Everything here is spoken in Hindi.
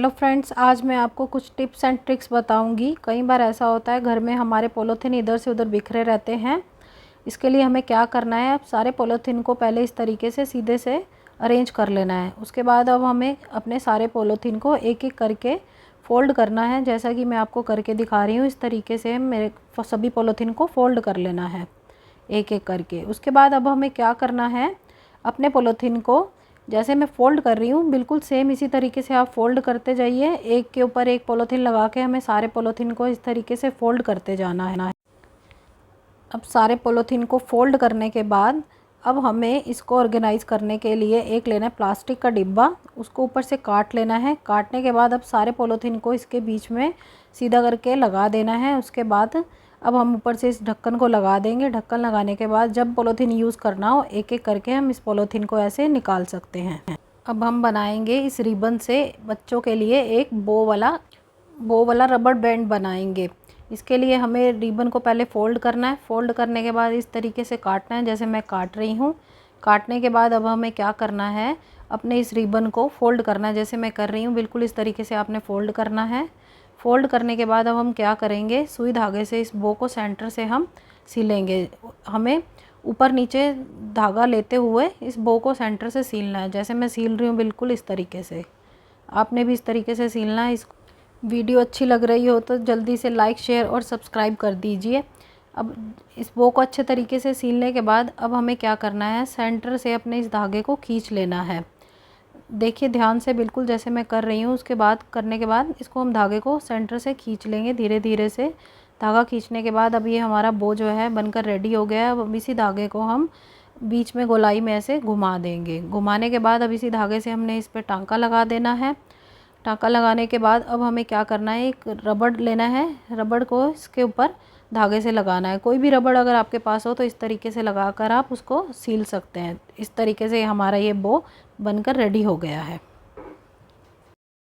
हेलो फ्रेंड्स, आज मैं आपको कुछ टिप्स एंड ट्रिक्स बताऊंगी। कई बार ऐसा होता है घर में हमारे पॉलीथीन इधर से उधर बिखरे रहते हैं। इसके लिए हमें क्या करना है, अब सारे पॉलीथीन को पहले इस तरीके से सीधे से अरेंज कर लेना है। उसके बाद अब हमें अपने सारे पॉलीथीन को एक एक करके फ़ोल्ड करना है। जैसा कि मैं आपको करके दिखा रही हूँ, इस तरीके से मेरे सभी पॉलीथीन को फ़ोल्ड कर लेना है एक एक करके। उसके बाद अब हमें क्या करना है, अपने पॉलीथीन को जैसे मैं फ़ोल्ड कर रही हूँ बिल्कुल सेम इसी तरीके से आप फ़ोल्ड करते जाइए। एक के ऊपर एक पॉलीथीन लगा के हमें सारे पॉलीथीन को इस तरीके से फ़ोल्ड करते जाना है। अब सारे पॉलीथीन को फ़ोल्ड करने के बाद अब हमें इसको ऑर्गेनाइज़ करने के लिए एक लेना है प्लास्टिक का डिब्बा। उसको ऊपर से काट लेना है। काटने के बाद अब सारे पॉलीथीन को इसके बीच में सीधा करके लगा देना है। उसके बाद अब हम ऊपर से इस ढक्कन को लगा देंगे। ढक्कन लगाने के बाद जब पॉलीथीन यूज़ करना हो एक एक करके हम इस पॉलीथीन को ऐसे निकाल सकते हैं। अब हम बनाएंगे इस रिबन से बच्चों के लिए एक बो वाला रबर बैंड बनाएंगे। इसके लिए हमें रिबन को पहले फ़ोल्ड करना है। फ़ोल्ड करने के बाद इस तरीके से काटना है जैसे मैं काट रही हूँ। काटने के बाद अब हमें क्या करना है, अपने इस रिबन को फ़ोल्ड करना है जैसे मैं कर रही हूँ। बिल्कुल इस तरीके से आपने फ़ोल्ड करना है। फ़ोल्ड करने के बाद अब हम क्या करेंगे, सुई धागे से इस बो को सेंटर से हम सिलेंगे। हमें ऊपर नीचे धागा लेते हुए इस बो को सेंटर से सीलना है जैसे मैं सील रही हूँ, बिल्कुल इस तरीके से। आपने भी इस तरीके से सीलना है। इस वीडियो अच्छी लग रही हो तो जल्दी से लाइक, शेयर और सब्सक्राइब कर दीजिए। अब इस बो को अच्छे तरीके से सीलने के बाद अब हमें क्या करना है, सेंटर से अपने इस धागे को खींच लेना है। देखिए ध्यान से, बिल्कुल जैसे मैं कर रही हूँ। उसके बाद करने के बाद इसको हम धागे को सेंटर से खींच लेंगे धीरे धीरे से। धागा खींचने के बाद अब ये हमारा बो जो है बनकर रेडी हो गया है। अब इसी धागे को हम बीच में गोलाई में ऐसे घुमा देंगे। घुमाने के बाद अब इसी धागे से हमने इस पर टांका लगा देना है। टांका लगाने के बाद अब हमें क्या करना है, एक रबड़ लेना है। रबड़ को इसके ऊपर धागे से लगाना है। कोई भी रबड़ अगर आपके पास हो तो इस तरीके से लगाकर आप उसको सील सकते हैं। इस तरीके से हमारा ये बो बनकर रेडी हो गया है।